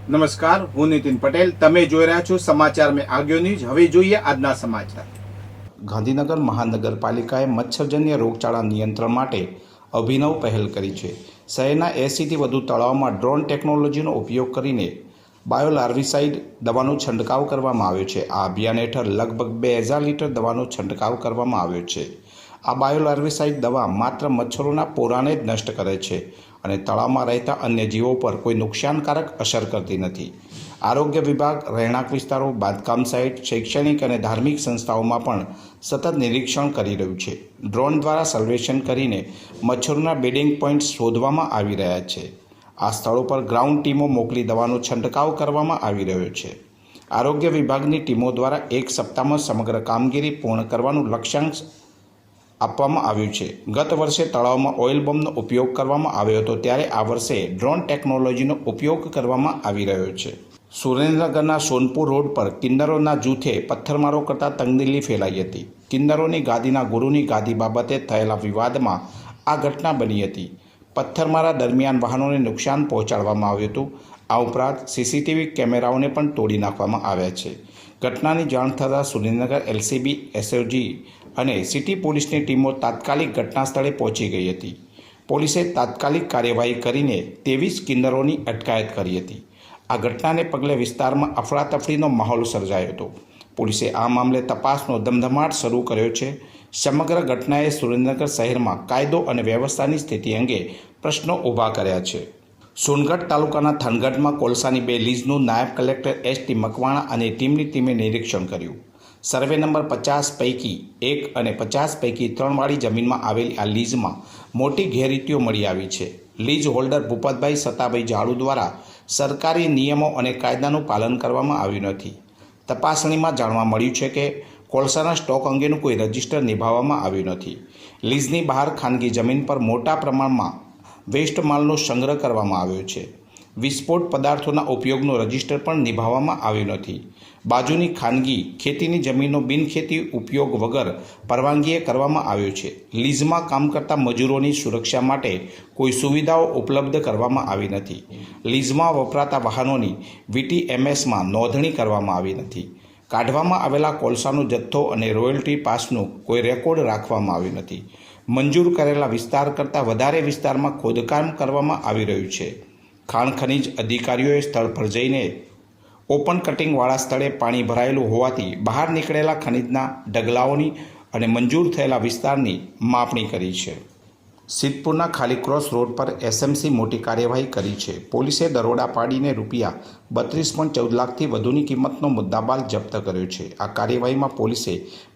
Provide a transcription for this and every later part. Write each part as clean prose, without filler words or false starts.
નમસ્કાર, હું નીતિન પટેલ. તમે જોઈ રહ્યા છો સમાચાર મેં આગળ ન્યૂઝ. હવે જોઈએ આજના સમાચાર. ગાંધીનગર મહાનગરપાલિકાએ મચ્છરજન્ય રોગચાળા નિયંત્રણ માટે અભિનવ પહેલ કરી છે. શહેરના 80થી વધુ તળાવમાં ડ્રોન ટેકનોલોજીનો ઉપયોગ કરીને બાયોલાર્વિસાઇડ દવાનો છંટકાવ કરવામાં આવ્યો છે. આ અભિયાન હેઠળ લગભગ 2000 લીટર દવાનો છંટકાવ કરવામાં આવ્યો છે. આ બાયોલાર્વિસાઇડ દવા માત્ર મચ્છરોના પોરાને જ નષ્ટ કરે છે અને તળાવમાં રહેતા અન્ય જીવો પર કોઈ નુકસાનકારક અસર કરતી નથી. આરોગ્ય વિભાગ રહેણાંક વિસ્તારો, બાંધકામ સાઇટ, શૈક્ષણિક અને ધાર્મિક સંસ્થાઓમાં પણ સતત નિરીક્ષણ કરી રહ્યું છે. ડ્રોન દ્વારા સર્વેક્ષણ કરીને મચ્છરોના બ્રીડિંગ પોઇન્ટ શોધવામાં આવી રહ્યા છે. આ સ્થળો પર ગ્રાઉન્ડ ટીમો મોકલી દવાનો છંટકાવ કરવામાં આવી રહ્યો છે. આરોગ્ય વિભાગની ટીમો દ્વારા એક સપ્તાહમાં સમગ્ર કામગીરી પૂર્ણ કરવાનું લક્ષ્યાંક આપવામાં આવ્યું છે. ગત વર્ષે તળાવમાં ઓઇલ બોમ્બનો ઉપયોગ કરવામાં આવ્યો હતો, ત્યારે આ વર્ષે ડ્રોન ટેકનોલોજીનો ઉપયોગ કરવામાં આવી રહ્યો છે. સુરેન્દ્રનગરના સોનપુર રોડ પર કિન્નરોના જૂથે પથ્થરમારો કરતા તંગદિલી ફેલાઈ હતી. કિન્નરોની ગાદીના ગુરુની ગાદી બાબતે થયેલા વિવાદમાં આ ઘટના બની હતી. પથ્થરમારા દરમિયાન વાહનોને નુકસાન પહોંચાડવામાં આવ્યું હતું. આ ઉપરાંત સીસીટીવી કેમેરાઓને પણ તોડી નાખવામાં આવ્યા છે. ઘટનાની જાણ થતાં સુરેન્દ્રનગર એલસીબી, એસઓજી અને સિટી પોલીસની ટીમો તાત્કાલિક ઘટના સ્થળે પહોંચી ગઈ હતી. પોલીસે તાત્કાલિક કાર્યવાહી કરીને 23 કિન્નરોની અટકાયત કરી હતી. આ ઘટનાને પગલે વિસ્તારમાં અફડાતફડીનો માહોલ સર્જાયો હતો. પોલીસે આ મામલે તપાસનો ધમધમાટ શરૂ કર્યો છે. સમગ્ર ઘટનાએ સુરેન્દ્રનગર શહેરમાં કાયદો અને વ્યવસ્થાની સ્થિતિ અંગે પ્રશ્નો ઊભા કર્યા છે. સોનગઢ તાલુકાના થાનગઢમાં કોલસાની 2 લીઝનું નાયબ કલેક્ટર એસ.ટી. મકવાણા અને ટીમની ટીમે નિરીક્ષણ કર્યું. સર્વે નંબર 50 પૈકી 1 અને 50 પૈકી 3 વાળી જમીનમાં આવેલી આ લીઝમાં મોટી ગેરરીતિઓ મળી આવી છે. લીઝ હોલ્ડર ભૂપતભાઈ સતાભાઈ જાડુ દ્વારા સરકારી નિયમો અને કાયદાનું પાલન કરવામાં આવ્યું નથી. તપાસણીમાં જાણવા મળ્યું છે કે કોલસાના સ્ટોક અંગેનું કોઈ રજિસ્ટર નિભાવવામાં આવ્યું નથી. લીઝની બહાર ખાનગી જમીન પર મોટા પ્રમાણમાં વેસ્ટ માલનો સંગ્રહ કરવામાં આવ્યો છે. વિસ્ફોટ પદાર્થોના ઉપયોગનો રજિસ્ટર પણ નિભાવવામાં આવ્યું નથી. બાજુની ખાનગી ખેતીની જમીનનો બિનખેતી ઉપયોગ વગર પરવાનગીએ કરવામાં આવ્યો છે. લીઝમાં કામ કરતા મજૂરોની સુરક્ષા માટે કોઈ સુવિધાઓ ઉપલબ્ધ કરવામાં આવી નથી. લીઝમાં વપરાતા વાહનોની વીટીએમએસમાં નોંધણી કરવામાં આવી નથી. કાઢવામાં આવેલા કોલસાનો જથ્થો અને રોયલ્ટી પાસનું કોઈ રેકોર્ડ રાખવામાં આવ્યું નથી. મંજૂર કરેલા વિસ્તાર કરતાં વધારે વિસ્તારમાં ખોદકામ કરવામાં આવી રહ્યું છે. ખાણ ખનીજ અધિકારીઓએ સ્થળ પર જઈને ઓપન કટિંગવાળા સ્થળે પાણી ભરાયેલું હોવાથી બહાર નીકળેલા ખનીજના ઢગલાઓની અને મંજૂર થયેલા વિસ્તારની માપણી કરી છે. સિદ્ધપુરના ખાલી ક્રોસ રોડ પર એસએમસી મોટી કાર્યવાહી કરી છે. પોલીસે દરોડા પાડીને રૂપિયા 32.14 લાખથી વધુની કિંમતનો મુદ્દામાલ જપ્ત કર્યો છે. આ કાર્યવાહીમાં પોલીસે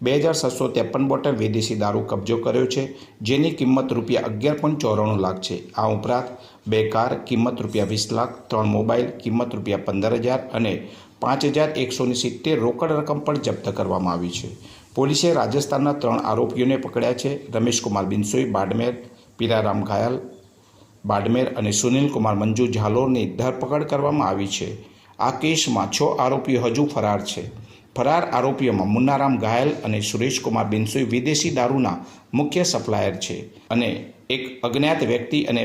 2653 બોટલ વિદેશી દારૂ કબજો કર્યો છે, જેની કિંમત રૂપિયા 11.94 લાખ છે. આ ઉપરાંત 2 કાર કિંમત રૂપિયા 20 લાખ, 3 મોબાઈલ કિંમત રૂપિયા 15,000 અને 5170 રોકડ રકમ પણ જપ્ત કરવામાં આવી છે. પોલીસે રાજસ્થાનના 3 આરોપીઓને પકડ્યા છે. રમેશકુમાર બિનસોઈ બાડમેર, પીરારામ ઘાયલ બાડમેર અને સુનિલકુમાર મંજુ ઝાલોરની ધરપકડ કરવામાં આવી છે. આ કેસમાં 6 આરોપીઓ હજુ ફરાર છે. ફરાર આરોપીઓમાં મુન્નારામ ઘાયલ અને સુરેશકુમાર બિનસોઈ વિદેશી દારૂના મુખ્ય સપ્લાયર છે અને એક અજ્ઞાત વ્યક્તિ અને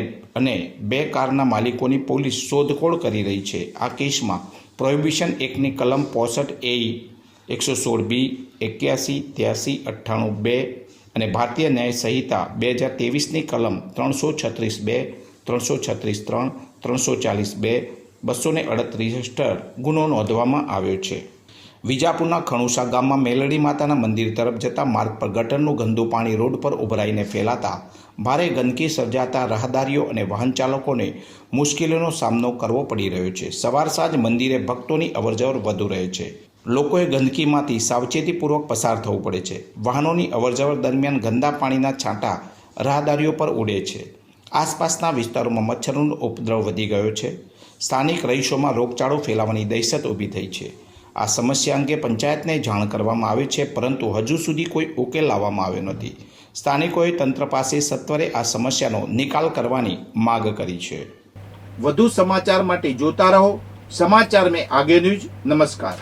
2 કારના માલિકોની પોલીસ શોધખોળ કરી રહી છે. આ કેસમાં પ્રોહિબિશન એક્ટની કલમ 65A, 116B, 81, 83, 98(2) અને ભારતીય ન્યાય સંહિતા 2023ની કલમ 336(2), 336(3), 340(2), 238 હેઠળ ગુનો નોંધવામાં આવ્યો છે. વિજાપુરના ખણુસા ગામમાં મેલડી માતાના મંદિર તરફ જતા માર્ગ પર ગટરનું ગંદુ પાણી રોડ પર ઉભરાઈને ફેલાતા ભારે ગંદકી સર્જાતા રાહદારીઓ અને વાહન ચાલકોને મુશ્કેલીનો સામનો કરવો પડી રહ્યો છે. સવાર સાંજ મંદિરે ભક્તોની અવરજવર વધુ રહે છે. લોકોએ ગંદકીમાંથી સાવચેતીપૂર્વક પસાર થવું પડે છે. વાહનોની અવરજવર દરમિયાન ગંદા પાણીના છાંટા રાહદારીઓ પર ઉડે છે. આસપાસના વિસ્તારોમાં મચ્છરોનો ઉપદ્રવ વધી ગયો છે. સ્થાનિક રહીશોમાં રોગચાળો ફેલાવાની દહેશત ઊભી થઈ છે. આ સમસ્યા અંગે પંચાયતને જાણ કરવામાં આવી છે, પરંતુ હજુ સુધી કોઈ ઉકેલ લાવવામાં આવ્યો નથી. સ્થાનિકોએ તંત્ર પાસે સત્વરે આ સમસ્યાનો નિકાલ કરવાની માંગ કરી છે. વધુ સમાચાર માટે જોતા રહો સમાચાર મેં આગે ન્યૂઝ. નમસ્કાર.